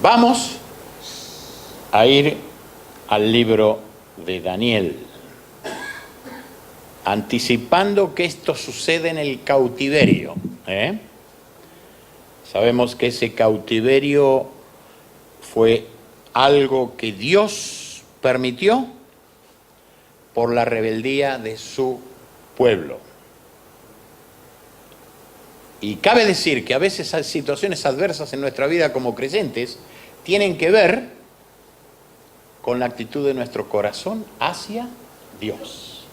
Vamos a ir al libro de Daniel, anticipando que esto sucede en el cautiverio. Sabemos que ese cautiverio fue algo que Dios permitió por la rebeldía de su pueblo. Y cabe decir que a veces hay situaciones adversas en nuestra vida como creyentes tienen que ver con la actitud de nuestro corazón hacia Dios.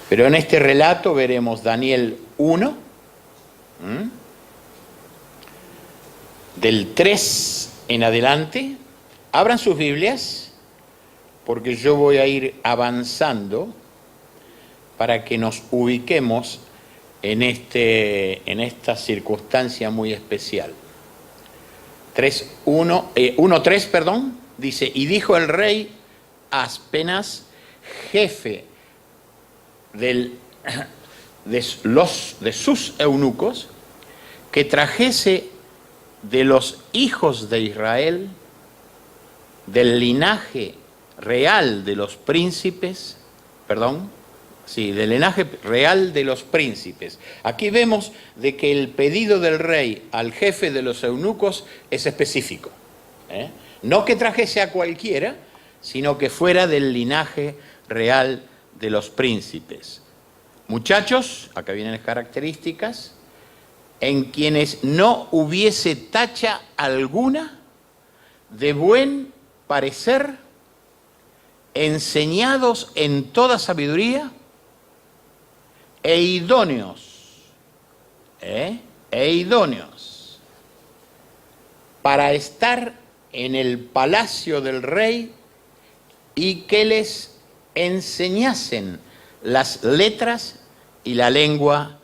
Pero en este relato veremos Daniel 1, del 3 en adelante. Abran sus Biblias, porque yo voy a ir avanzando para que nos ubiquemos en esta circunstancia muy especial. 1:3, dice: y dijo el rey Aspenaz, jefe de sus eunucos, que trajese de los hijos de Israel, del linaje real de los príncipes, del linaje real de los príncipes. Aquí vemos de que el pedido del rey al jefe de los eunucos es específico. No que trajese a cualquiera, sino que fuera del linaje real de los príncipes. Muchachos, acá vienen las características, en quienes no hubiese tacha alguna, de buen parecer, enseñados en toda sabiduría, e idóneos, para estar en el palacio del rey y que les enseñasen las letras y la lengua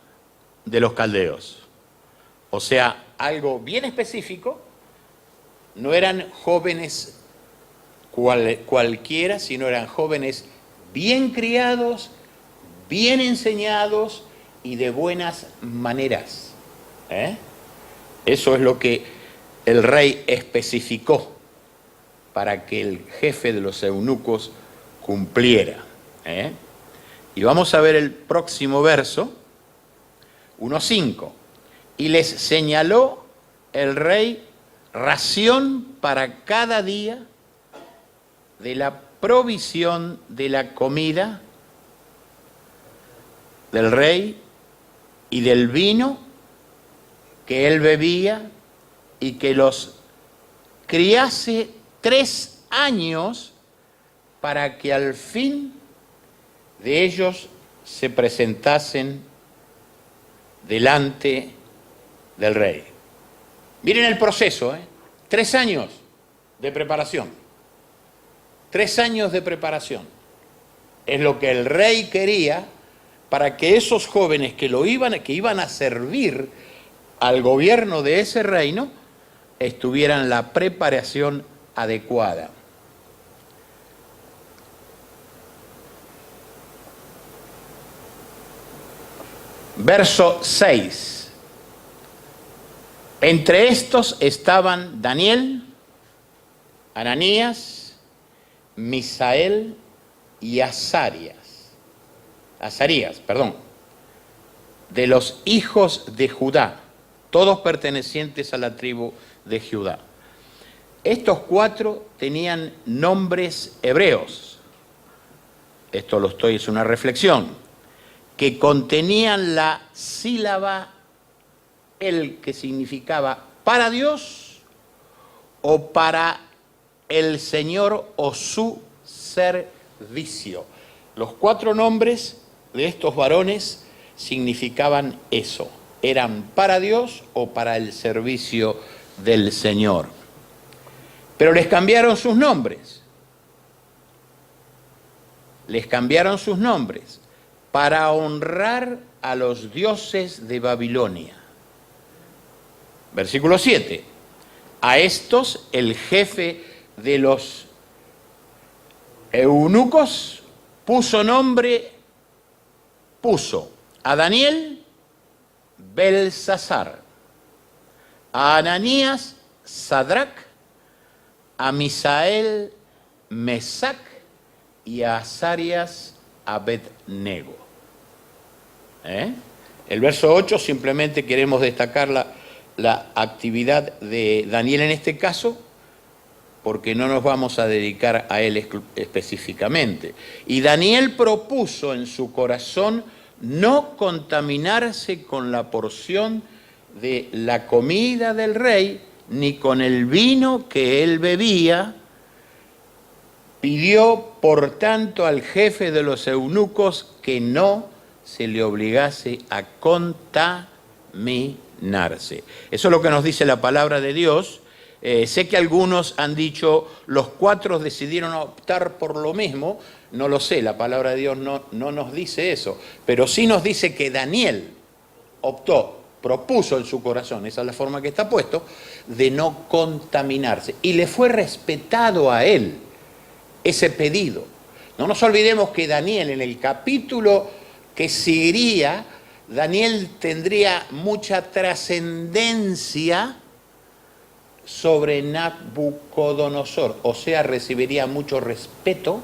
de los caldeos. O sea, algo bien específico. No eran jóvenes cualquiera, sino eran jóvenes bien criados, bien enseñados y de buenas maneras. Eso es lo que el rey especificó para que el jefe de los eunucos cumpliera. Y vamos a ver el próximo verso, 1:5. Y les señaló el rey ración para cada día de la provisión de la comida del rey y del vino que él bebía, y que los criase 3 años para que al fin de ellos se presentasen delante del rey. Miren el proceso, 3 años de preparación. 3 años de preparación. Es lo que el rey quería para que esos jóvenes que iban a servir al gobierno de ese reino estuvieran la preparación adecuada. Verso 6. Entre estos estaban Daniel, Ananías, Misael y Azarías, de los hijos de Judá, todos pertenecientes a la tribu de Judá. Estos 4 tenían nombres hebreos. Es una reflexión, que contenían la sílaba el, que significaba para Dios o para el Señor o su servicio. Los 4 nombres de estos varones significaban eso, eran para Dios o para el servicio del Señor. Pero les cambiaron sus nombres. Para honrar a los dioses de Babilonia. Versículo 7. A estos el jefe de los eunucos puso a Daniel Belsasar, a Ananías Sadrach, a Misael, Mesac y a Azarias, Abednego. El verso 8 simplemente queremos destacar la actividad de Daniel en este caso, porque no nos vamos a dedicar a él específicamente. Y Daniel propuso en su corazón no contaminarse con la porción de la comida del rey, ni con el vino que él bebía. Pidió, por tanto, al jefe de los eunucos que no se le obligase a contaminarse. Eso es lo que nos dice la palabra de Dios. Sé que algunos han dicho, los cuatro decidieron optar por lo mismo. No lo sé, la palabra de Dios no nos dice eso. Pero sí nos dice que Daniel propuso en su corazón, esa es la forma que está puesto, de no contaminarse. Y le fue respetado a él ese pedido. No nos olvidemos que Daniel, en el capítulo que seguiría, Daniel tendría mucha trascendencia sobre Nabucodonosor, o sea, recibiría mucho respeto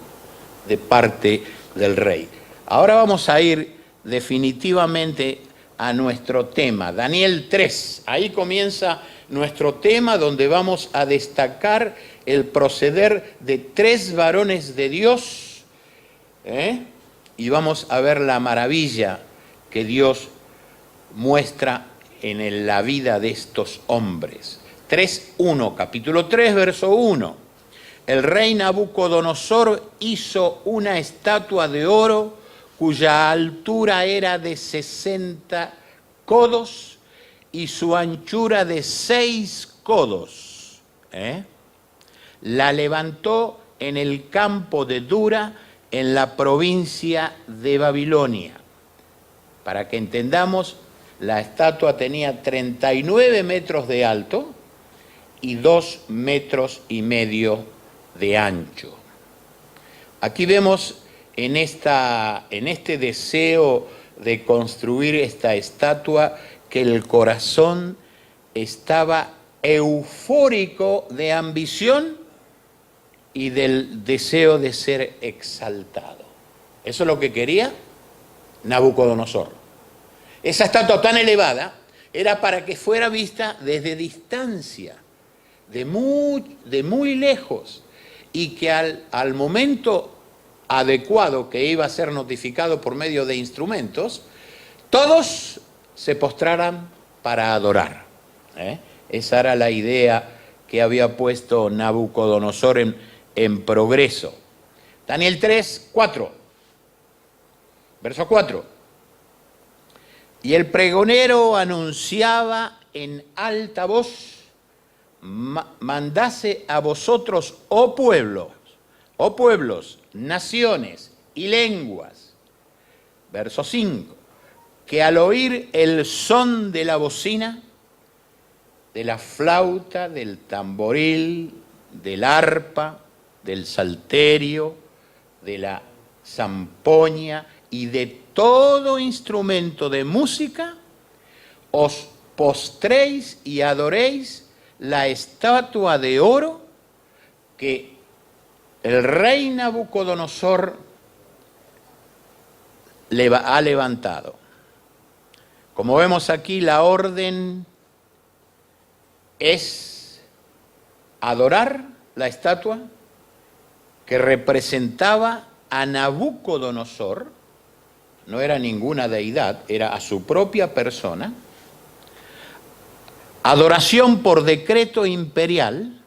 de parte del rey. Ahora vamos a ir definitivamente a nuestro tema, Daniel 3. Ahí comienza nuestro tema, donde vamos a destacar el proceder de 3 varones de Dios, y vamos a ver la maravilla que Dios muestra en la vida de estos hombres. 3:1, capítulo 3, verso 1. El rey Nabucodonosor hizo una estatua de oro cuya altura era de 60 codos y su anchura de 6 codos. La levantó en el campo de Dura, en la provincia de Babilonia. Para que entendamos, la estatua tenía 39 metros de alto y 2,5 metros de ancho. Aquí vemos en este deseo de construir esta estatua que el corazón estaba eufórico de ambición y del deseo de ser exaltado. Eso es lo que quería Nabucodonosor. Esa estatua tan elevada era para que fuera vista desde distancia, de muy lejos, y que al momento adecuado que iba a ser notificado por medio de instrumentos, todos se postraran para adorar. Esa era la idea que había puesto Nabucodonosor en progreso. Daniel 3, 4. Verso 4. Y el pregonero anunciaba en alta voz: mandase a vosotros, oh pueblos, naciones y lenguas. Verso 5. Que al oír el son de la bocina, de la flauta, del tamboril, del arpa, del salterio, de la zampoña y de todo instrumento de música, os postréis y adoréis la estatua de oro que el rey Nabucodonosor ha levantado. Como vemos aquí, la orden es adorar la estatua que representaba a Nabucodonosor. No era ninguna deidad, era a su propia persona. Adoración por decreto imperial,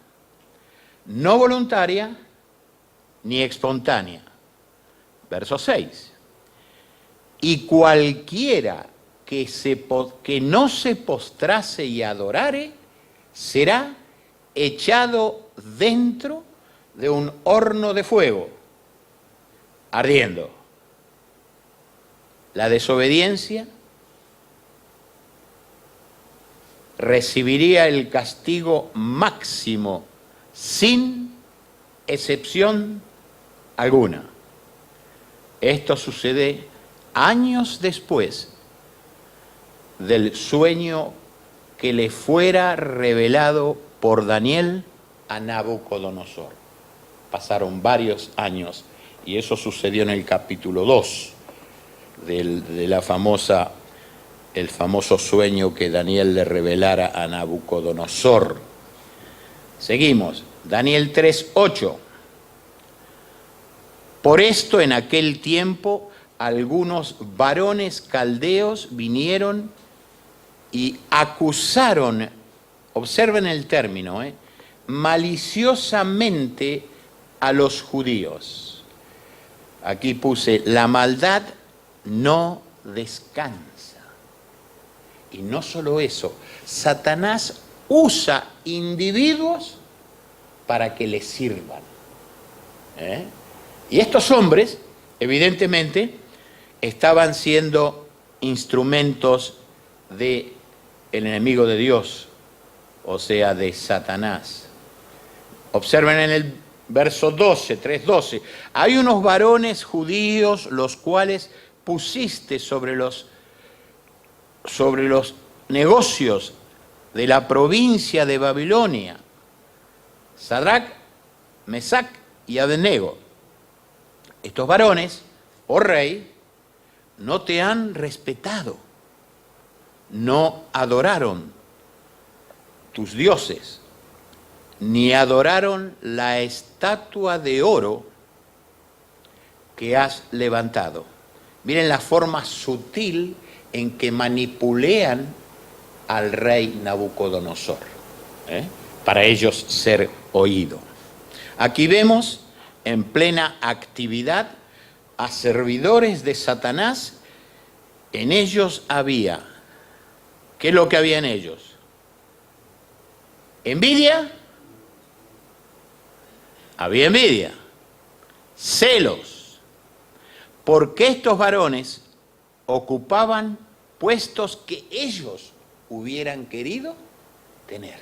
no voluntaria ni espontánea. Verso 6. Y cualquiera que no se postrase y adorare, será echado dentro de un horno de fuego, ardiendo. La desobediencia recibiría el castigo máximo, sin excepción alguna. Esto sucede años después del sueño que le fuera revelado por Daniel a Nabucodonosor. Pasaron varios años y eso sucedió en el capítulo 2 de la el famoso sueño que Daniel le revelara a Nabucodonosor. Seguimos, Daniel 3:8. Por esto en aquel tiempo algunos varones caldeos vinieron y acusaron, observen el término, maliciosamente a los judíos. Aquí puse, la maldad no descansa. Y no solo eso, Satanás usa individuos para que le sirvan. Y estos hombres, evidentemente, estaban siendo instrumentos del enemigo de Dios, o sea, de Satanás. Observen en el verso 12, 3:12, hay unos varones judíos los cuales pusiste sobre los negocios de la provincia de Babilonia, Sadrac, Mesac y Abednego. Estos varones, oh rey, no te han respetado, no adoraron tus dioses, ni adoraron la estatua de oro que has levantado. Miren la forma sutil en que manipulean al rey Nabucodonosor, para ellos ser oído. Aquí vemos en plena actividad a servidores de Satanás. En ellos había, ¿qué es lo que había en ellos? Envidia, había envidia, celos, porque estos varones ocupaban puestos que ellos hubieran querido tener.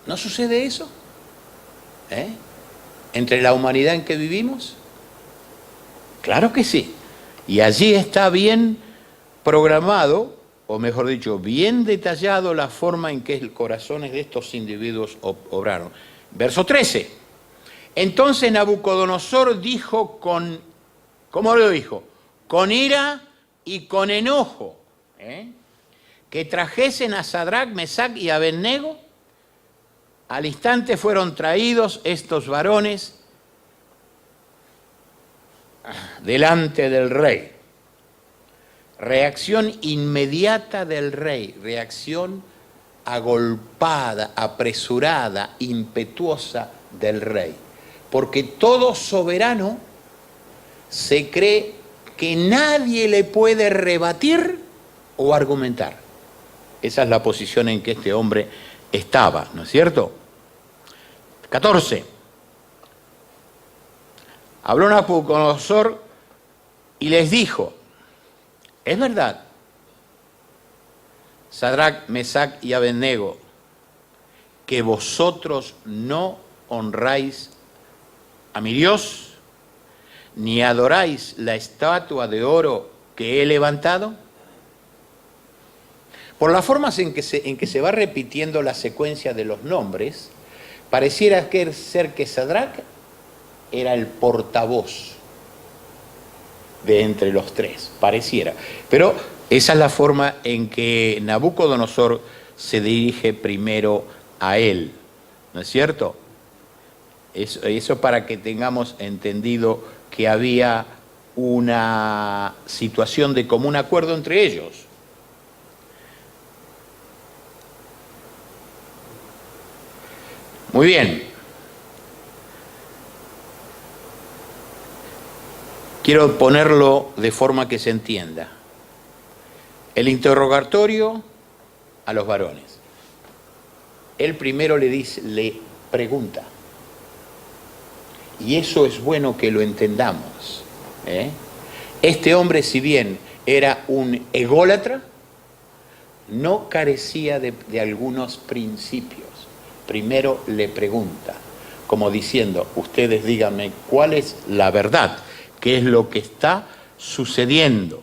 ¿No sucede eso? ¿Entre la humanidad en que vivimos? Claro que sí. Y allí está bien programado, o mejor dicho, bien detallado la forma en que los corazones de estos individuos obraron. Verso 13. Entonces Nabucodonosor dijo ¿cómo lo dijo? Con ira y con enojo, que trajesen a Sadrac, Mesac y Abednego. Al instante fueron traídos estos varones delante del rey. Reacción inmediata del rey, reacción agolpada, apresurada, impetuosa del rey. Porque todo soberano se cree que nadie le puede rebatir o argumentar. Esa es la posición en que este hombre estaba, ¿no es cierto? 14. Habló Nabucodonosor y les dijo, es verdad, Sadrac, Mesac y Abednego, que vosotros no honráis a mi Dios, ni adoráis la estatua de oro que he levantado. Por las formas en que se va repitiendo la secuencia de los nombres, pareciera ser que Sadrac era el portavoz de entre los tres, pareciera. Pero esa es la forma en que Nabucodonosor se dirige primero a él, ¿no es cierto? Eso para que tengamos entendido que había una situación de común acuerdo entre ellos. Muy bien. Quiero ponerlo de forma que se entienda. El interrogatorio a los varones. Él primero le pregunta. Y eso es bueno que lo entendamos. Este hombre, si bien era un ególatra, no carecía de algunos principios. Primero le pregunta, como diciendo, ustedes díganme cuál es la verdad, qué es lo que está sucediendo,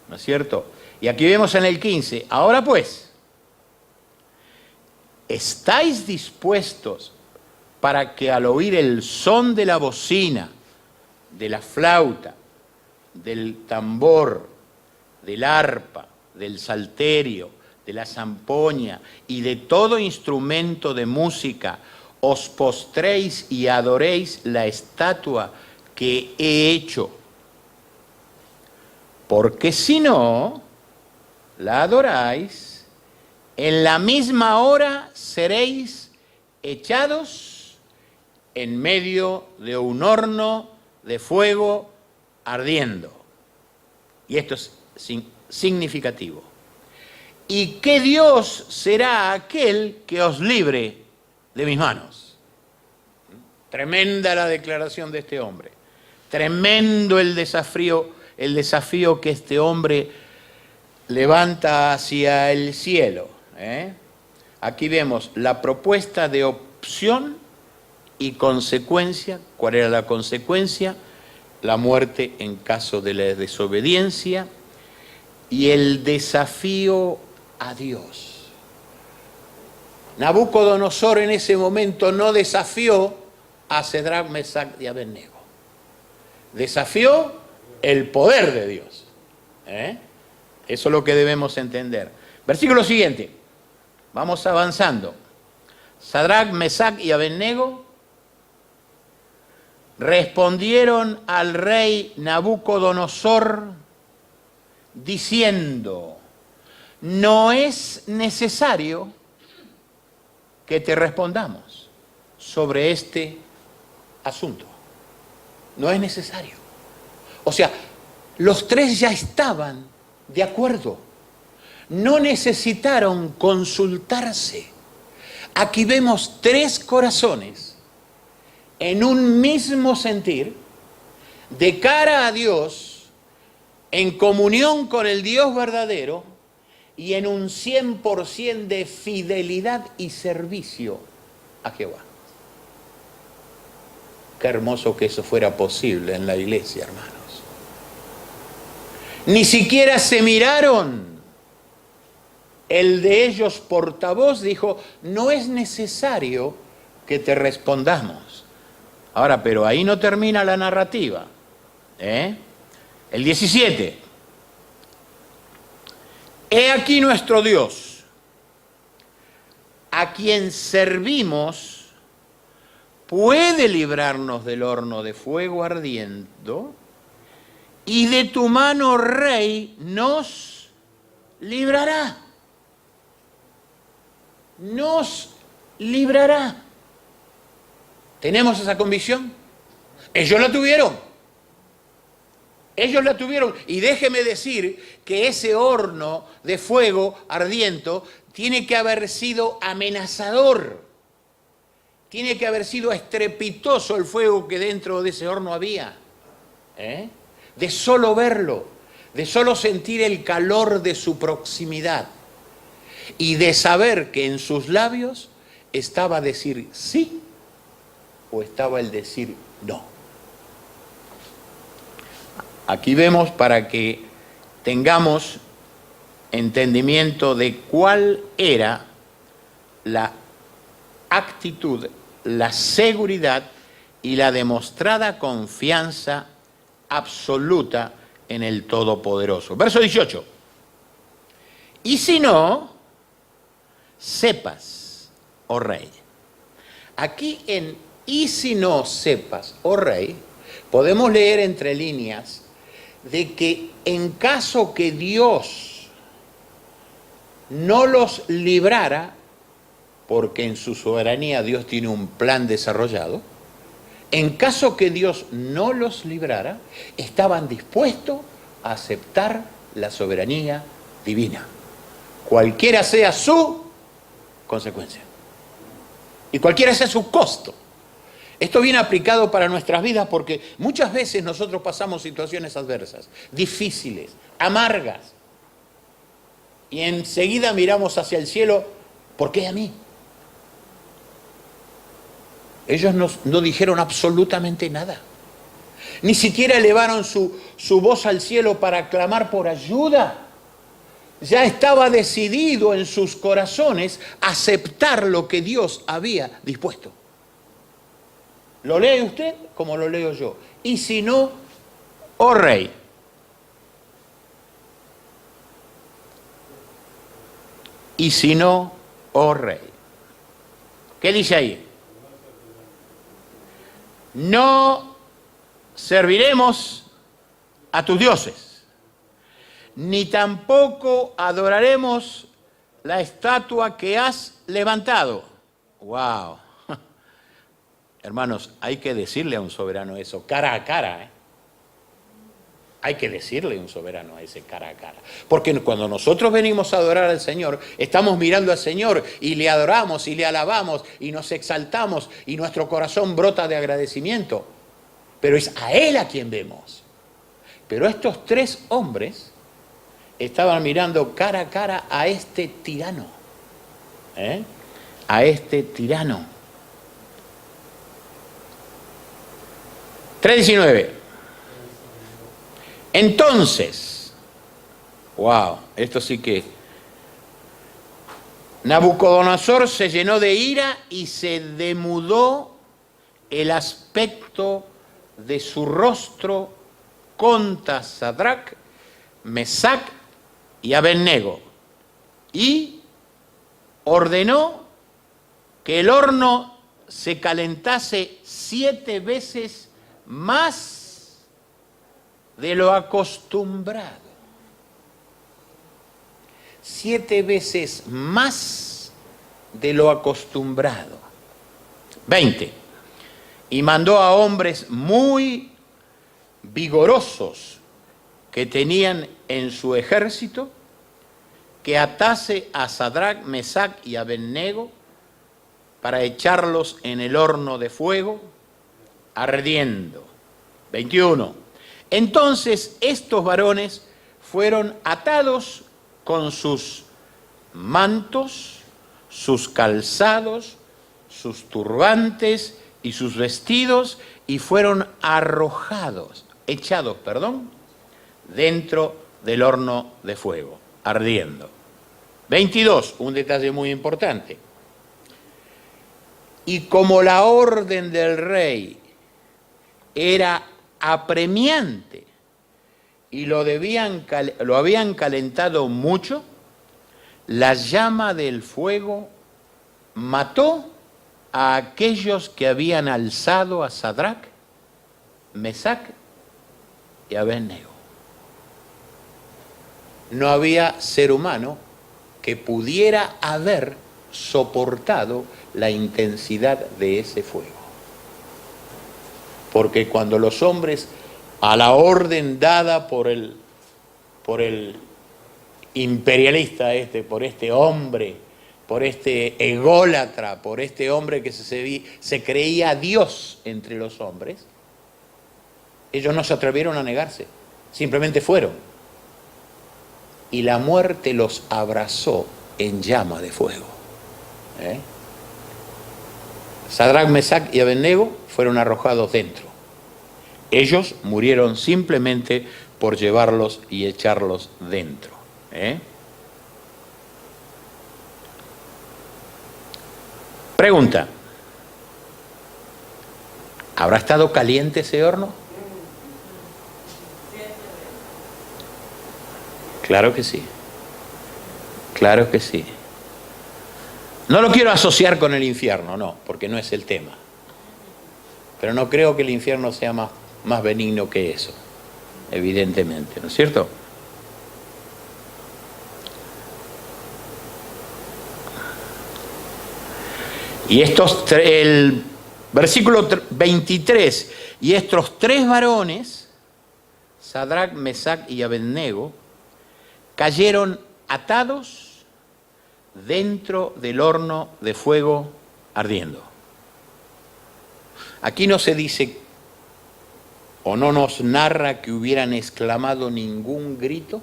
¿no es cierto? Y aquí vemos en el 15, ahora pues, ¿estáis dispuestos para que al oír el son de la bocina, de la flauta, del tambor, del arpa, del salterio, de la zampoña y de todo instrumento de música, os postréis y adoréis la estatua que he hecho? Porque si no la adoráis, en la misma hora seréis echados en medio de un horno de fuego ardiendo. Y esto es significativo. ¿Y qué Dios será aquel que os libre de mis manos? Tremenda la declaración de este hombre. Tremendo el desafío que este hombre levanta hacia el cielo. Aquí vemos la propuesta de opción y consecuencia. ¿Cuál era la consecuencia? La muerte en caso de la desobediencia y el desafío a Dios. Nabucodonosor en ese momento no desafió a Sadrach, Mesach y Abednego. Desafió el poder de Dios. Eso es lo que debemos entender. Versículo siguiente. Vamos avanzando. Sadrach, Mesach y Abednego respondieron al rey Nabucodonosor diciendo: no es necesario que te respondamos sobre este asunto. No es necesario. O sea, los tres ya estaban de acuerdo. No necesitaron consultarse. Aquí vemos tres corazones en un mismo sentir, de cara a Dios, en comunión con el Dios verdadero y en un 100% de fidelidad y servicio a Jehová. Qué hermoso que eso fuera posible en la iglesia, hermanos. Ni siquiera se miraron. El de ellos portavoz dijo: no es necesario que te respondamos. Ahora, pero ahí no termina la narrativa. El 17. He aquí nuestro Dios, a quien servimos, puede librarnos del horno de fuego ardiendo, y de tu mano, rey, nos librará. Nos librará. ¿Tenemos esa convicción? Ellos la tuvieron. Ellos la tuvieron. Y déjeme decir que ese horno de fuego ardiendo tiene que haber sido amenazador. Tiene que haber sido estrepitoso el fuego que dentro de ese horno había. De solo verlo, de solo sentir el calor de su proximidad y de saber que en sus labios estaba decir sí o estaba el decir no. Aquí vemos, para que tengamos entendimiento de cuál era la actitud, la seguridad y la demostrada confianza absoluta en el Todopoderoso. Verso 18. Y si no, sepas, oh rey. Aquí en y si no sepas, oh rey, podemos leer entre líneas de que en caso que Dios no los librara, porque en su soberanía Dios tiene un plan desarrollado, en caso que Dios no los librara, estaban dispuestos a aceptar la soberanía divina, cualquiera sea su consecuencia y cualquiera sea su costo. Esto viene aplicado para nuestras vidas porque muchas veces nosotros pasamos situaciones adversas, difíciles, amargas, y enseguida miramos hacia el cielo: ¿por qué a mí? Ellos no dijeron absolutamente nada. Ni siquiera elevaron su voz al cielo para clamar por ayuda. ya estaba decidido en sus corazones aceptar lo que Dios había dispuesto. ¿Lo lee usted como lo leo yo? Y si no, oh rey. Y si no, oh rey. ¿Qué dice ahí? No serviremos a tus dioses, ni tampoco adoraremos la estatua que has levantado. ¡Wow! Hermanos, hay que decirle a un soberano eso, cara a cara, ¿eh? Hay que decirle a un soberano a ese cara a cara. Porque cuando nosotros venimos a adorar al Señor, estamos mirando al Señor y le adoramos y le alabamos y nos exaltamos y nuestro corazón brota de agradecimiento. Pero es a Él a quien vemos. Pero estos tres hombres estaban mirando cara a cara a este tirano. A este tirano. 3:19. Entonces, wow, esto sí que... Nabucodonosor se llenó de ira y se demudó el aspecto de su rostro contra Sadrac, Mesac y Abednego, y ordenó que el horno se calentase 7 veces más de lo acostumbrado. 7 veces más de lo acostumbrado. 20. Y mandó a hombres muy vigorosos que tenían en su ejército que atase a Sadrac, Mesac y Abednego para echarlos en el horno de fuego ardiendo. 21. Entonces estos varones fueron atados con sus mantos, sus calzados, sus turbantes y sus vestidos y fueron echados, dentro del horno de fuego, ardiendo. 22, un detalle muy importante. Y como la orden del rey era apremiante y lo habían calentado mucho, la llama del fuego mató a aquellos que habían alzado a Sadrac, Mesac y Abednego. No había ser humano que pudiera haber soportado la intensidad de ese fuego. Porque cuando los hombres, a la orden dada por el imperialista por este hombre, por este ególatra, por este hombre que se creía Dios entre los hombres, ellos no se atrevieron a negarse, simplemente fueron. Y la muerte los abrazó en llama de fuego. Sadrac, Mesac y Abednego fueron arrojados dentro. Ellos murieron simplemente por llevarlos y echarlos dentro. Pregunta: ¿habrá estado caliente ese horno? Claro que sí. Claro que sí. No lo quiero asociar con el infierno, no, porque no es el tema. Pero no creo que el infierno sea más benigno que eso, evidentemente, ¿no es cierto? Y el versículo 23, y estos 3 varones, Sadrac, Mesac y Abednego, cayeron atados dentro del horno de fuego ardiendo. Aquí no se dice o no nos narra que hubieran exclamado ningún grito,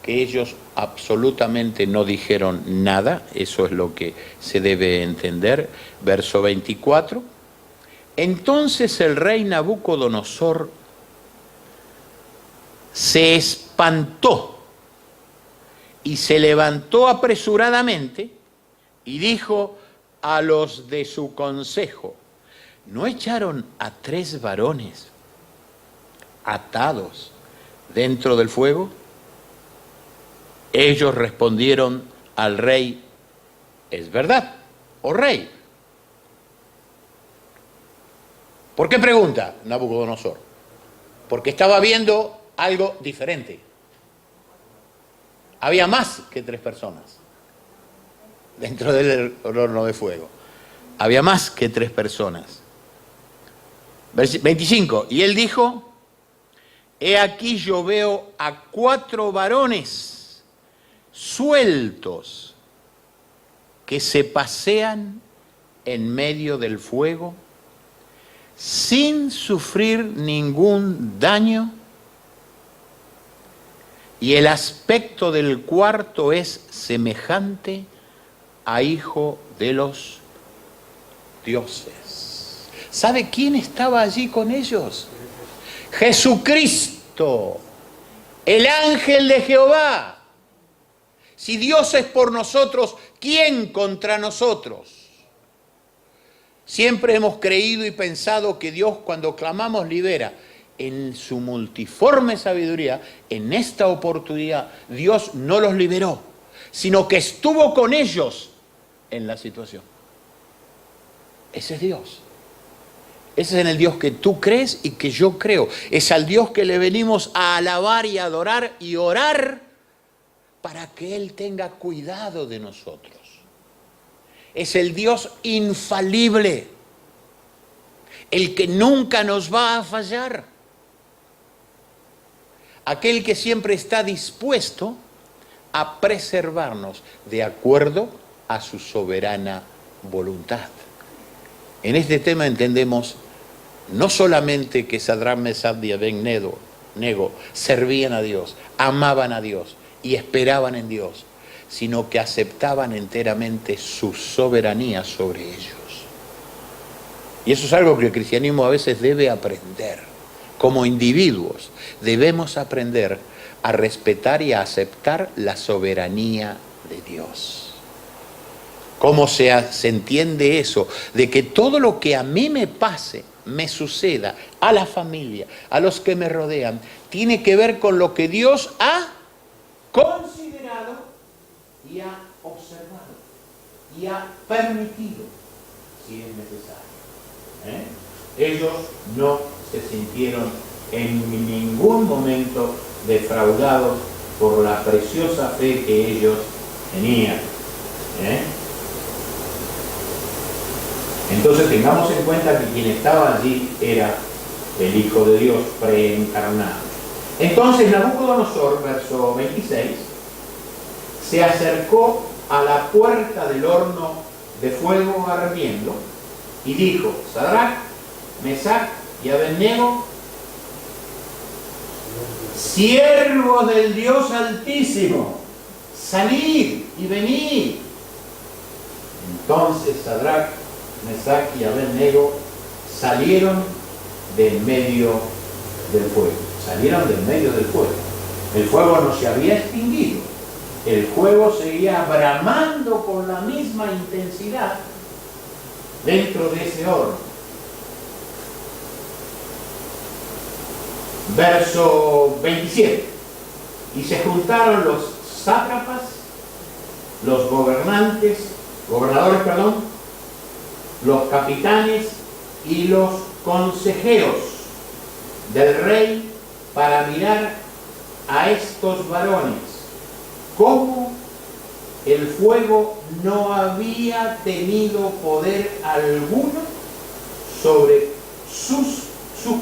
que ellos absolutamente no dijeron nada, eso es lo que se debe entender. Verso 24. Entonces el rey Nabucodonosor se espantó y se levantó apresuradamente y dijo a los de su consejo: ¿no echaron a 3 varones atados dentro del fuego? Ellos respondieron al rey: es verdad, oh rey. ¿Por qué pregunta Nabucodonosor? Porque estaba viendo algo diferente. Había más que 3 personas dentro del horno de fuego. Había más que 3 personas. 25. Y él dijo: he aquí yo veo a 4 varones sueltos que se pasean en medio del fuego sin sufrir ningún daño, y el aspecto del cuarto es semejante a hijo de los dioses. ¿Sabe quién estaba allí con ellos? Jesucristo, el ángel de Jehová. Si Dios es por nosotros, ¿quién contra nosotros? Siempre hemos creído y pensado que Dios, cuando clamamos, libera. En su multiforme sabiduría, en esta oportunidad, Dios no los liberó, sino que estuvo con ellos en la situación. Ese es Dios. Ese es en el Dios que tú crees y que yo creo. Es al Dios que le venimos a alabar y adorar y orar para que Él tenga cuidado de nosotros. Es el Dios infalible, el que nunca nos va a fallar, aquel que siempre está dispuesto a preservarnos de acuerdo a su soberana voluntad. En este tema entendemos no solamente que Sadrach, Mesach y Abed-Nego servían a Dios, amaban a Dios y esperaban en Dios, sino que aceptaban enteramente su soberanía sobre ellos. Y eso es algo que el cristianismo a veces debe aprender. Como individuos debemos aprender a respetar y a aceptar la soberanía de Dios. ¿Cómo se entiende eso? De que todo lo que a mí me pase, me suceda, a la familia, a los que me rodean, tiene que ver con lo que Dios ha considerado y ha observado y ha permitido, si es necesario. Ellos no se sintieron en ningún momento defraudados por la preciosa fe que ellos tenían. Entonces tengamos en cuenta que quien estaba allí era el Hijo de Dios preencarnado. Entonces Nabucodonosor, verso 26, se acercó a la puerta del horno de fuego ardiendo y dijo: Sadrach, Mesach y Abed-Nego, siervos del Dios Altísimo, salid y venid. Entonces Sadrach, Mesach y Abed-Nego salieron del medio del fuego. Salieron del medio del fuego. El fuego no se había extinguido. El fuego seguía bramando con la misma intensidad dentro de ese horno. Verso 27. Y se juntaron los sátrapas, los gobernadores, los capitanes y los consejeros del rey para mirar a estos varones, cómo el fuego no había tenido poder alguno sobre sus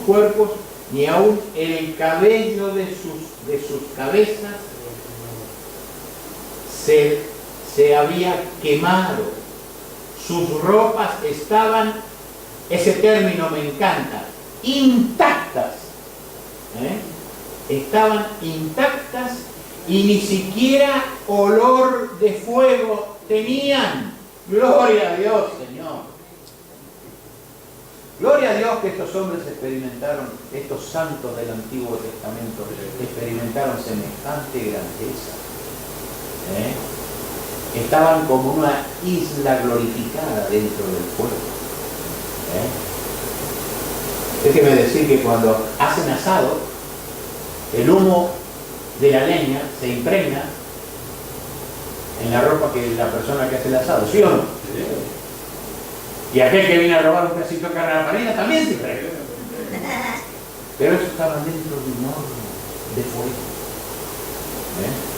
cuerpos, ni aun el cabello de sus cabezas se había quemado. Sus ropas estaban, ese término me encanta, intactas. Estaban intactas y ni siquiera olor de fuego tenían. Gloria a Dios, Señor. Gloria a Dios que estos hombres experimentaron, estos santos del Antiguo Testamento, experimentaron semejante grandeza. estaban como una isla glorificada dentro del fuego. Déjeme decir que cuando hacen asado, el humo de la leña se impregna en la ropa que la persona que hace el asado, ¿sí o no? Sí. Y aquel que viene a robar un pedacito de carne a la parrilla también se impregna. Pero eso estaba dentro de un horno de fuego,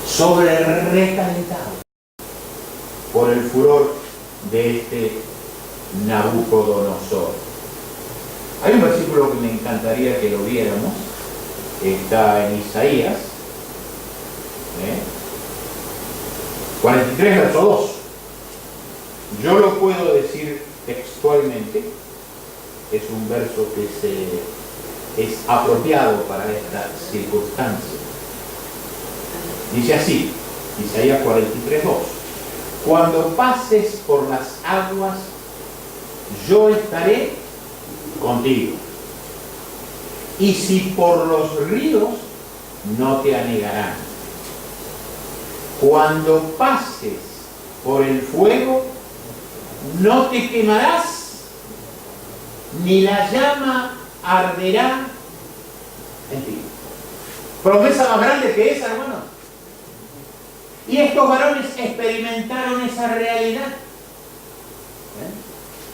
sobre recalentado por el furor de este Nabucodonosor. Hay un versículo que me encantaría que lo viéramos, está en Isaías 43, verso 2. Yo lo puedo decir textualmente, es un verso que es apropiado para esta circunstancia. Dice así, Isaías 43, 2. Cuando pases por las aguas, yo estaré contigo. Y si por los ríos, no te anegarán. Cuando pases por el fuego, no te quemarás, ni la llama arderá en ti. Promesa más grande que esa, hermano. Y estos varones experimentaron esa realidad.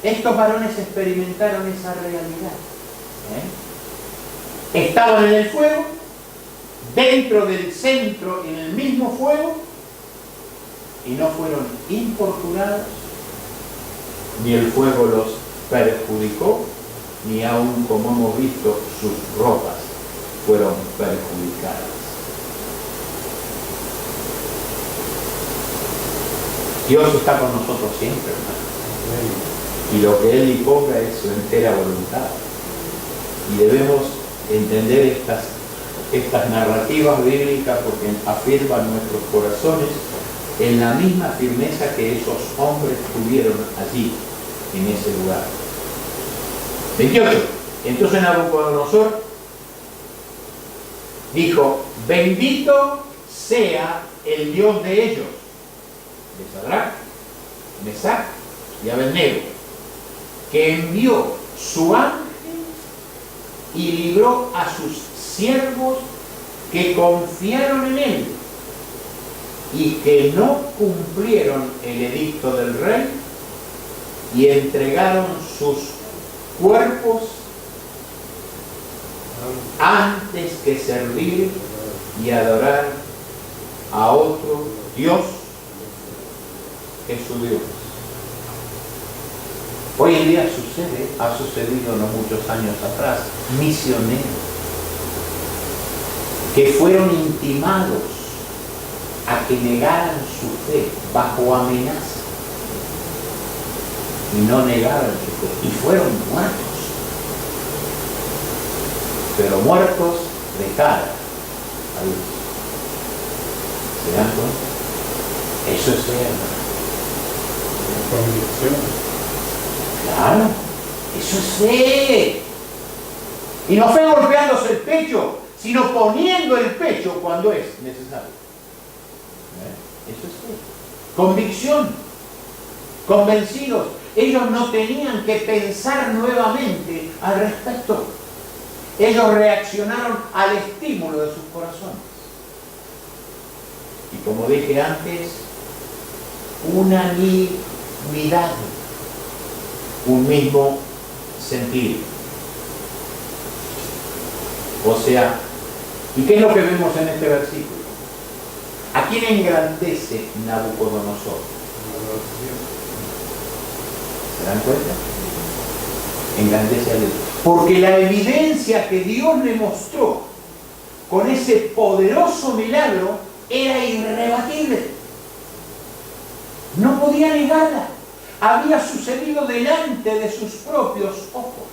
Estos varones experimentaron esa realidad. Estaban en el fuego, dentro del centro, en el mismo fuego, y no fueron importunados, ni el fuego los perjudicó, ni aun, como hemos visto, sus ropas fueron perjudicadas. Dios está con nosotros siempre, hermano. Y lo que Él disponga es su entera voluntad. Y debemos entender estas narrativas bíblicas porque afirman nuestros corazones en la misma firmeza que esos hombres tuvieron allí, en ese lugar. 28. Entonces Nabucodonosor dijo: bendito sea el Dios de ellos, de Sadrac, Mesac y Abednego, que envió su ángel y libró a sus siervos que confiaron en él y que no cumplieron el edicto del rey y entregaron sus cuerpos antes que servir y adorar a otro Dios que es su Dios. Hoy en día ha sucedido no muchos años atrás, misioneros que fueron intimados a que negaran su fe bajo amenaza y no negaron su fe y fueron muertos, pero muertos de cara a Dios. ¿Se dan cuenta? Eso es fe, hermano. Claro, eso es fe. Y no fe golpeándose el pecho, sino poniendo el pecho cuando es necesario. Eso es fe. Convicción. Convencidos. Ellos no tenían que pensar nuevamente al respecto. Ellos reaccionaron al estímulo de sus corazones. Y como dije antes, unanimidad, un mismo sentir. O sea, ¿y qué es lo que vemos en este versículo? ¿A quién engrandece Nabucodonosor? ¿Se dan cuenta? Engrandece a Dios. Porque la evidencia que Dios le mostró con ese poderoso milagro era irrebatible. No podía negarla. Había sucedido delante de sus propios ojos.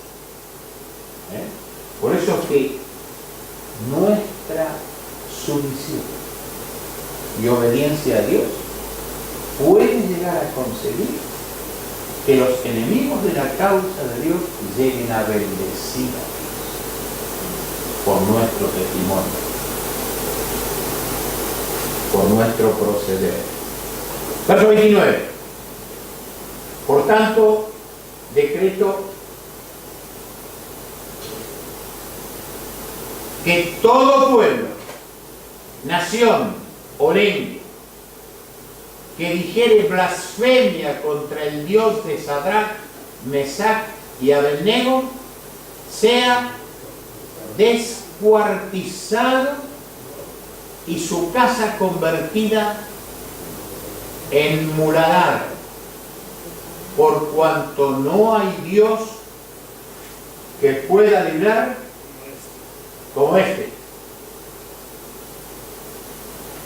Por eso es que nuestra sumisión y obediencia a Dios puede llegar a conseguir que los enemigos de la causa de Dios lleguen a bendecir a Dios por nuestro testimonio, por nuestro proceder. Verso 29. Por tanto, decreto que todo pueblo, nación o lengua que dijere blasfemia contra el Dios de Sadrach, Mesach y Abednego sea descuartizado y su casa convertida en muladar, por cuanto no hay Dios que pueda librar como este.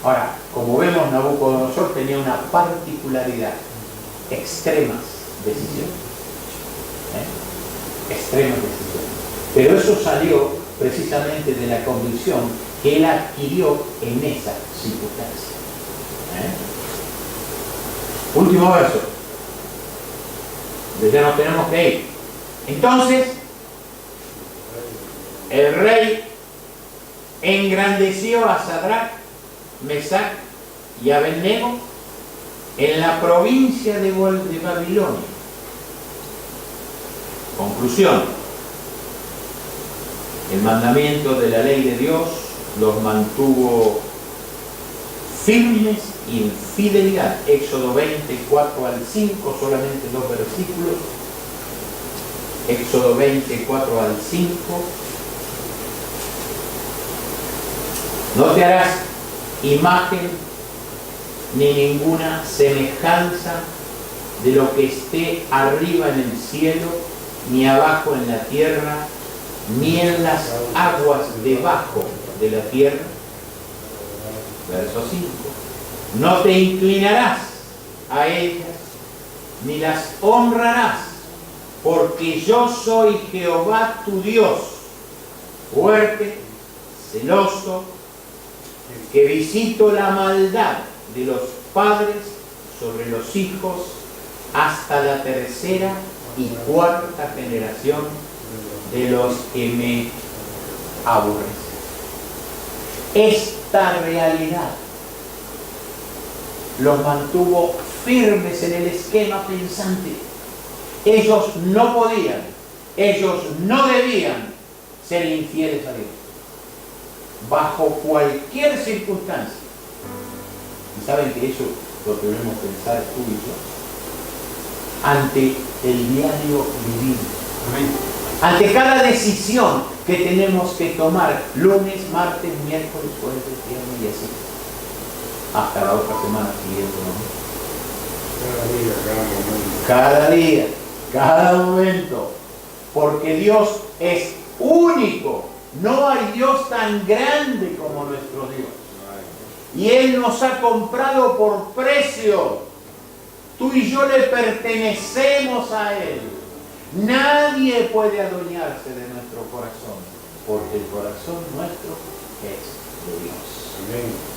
Ahora, como vemos, Nabucodonosor tenía una particularidad: extremas decisiones. Extremas decisiones. Pero eso salió precisamente de la convicción que él adquirió en esa circunstancia. Último verso. Ya nos tenemos que ir. Entonces, el rey engrandeció a Sadrach, Mesach y Abednego en la provincia de Babilonia. Conclusión: el mandamiento de la ley de Dios los mantuvo firmes y en fidelidad. Éxodo 24 al 5, solamente 2 versículos. Éxodo 24 al 5. No te harás imagen ni ninguna semejanza de lo que esté arriba en el cielo, ni abajo en la tierra, ni en las aguas debajo de la tierra. Verso 5. No te inclinarás a ellas, ni las honrarás, porque yo soy Jehová tu Dios, fuerte, celoso, que visito la maldad de los padres sobre los hijos hasta la tercera y cuarta generación de los que me aborrecen. Esta realidad los mantuvo firmes en el esquema pensante. Ellos no podían, ellos no debían ser infieles a Dios, bajo cualquier circunstancia. Y saben que eso lo debemos pensar tú y yo, ante el diario vivir. Amén. Ante cada decisión que tenemos que tomar, lunes, martes, miércoles, jueves, viernes y así, hasta la otra semana siguiente, ¿no? Cada día, cada momento, porque Dios es único. No hay Dios tan grande como nuestro Dios. Y Él nos ha comprado por precio. Tú y yo le pertenecemos a Él. Nadie puede adueñarse de nuestro corazón, porque el corazón nuestro es de Dios.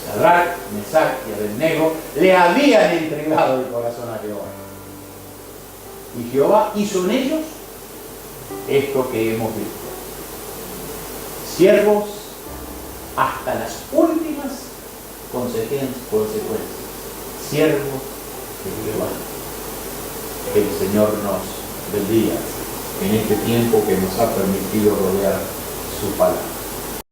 Sadrach, Mesach y Abednego le habían entregado el corazón a Jehová. Y Jehová hizo en ellos esto que hemos visto. Siervos hasta las últimas consecuencias. Siervos de Jehová. Que el Señor nos bendiga en este tiempo que nos ha permitido rodear su palabra.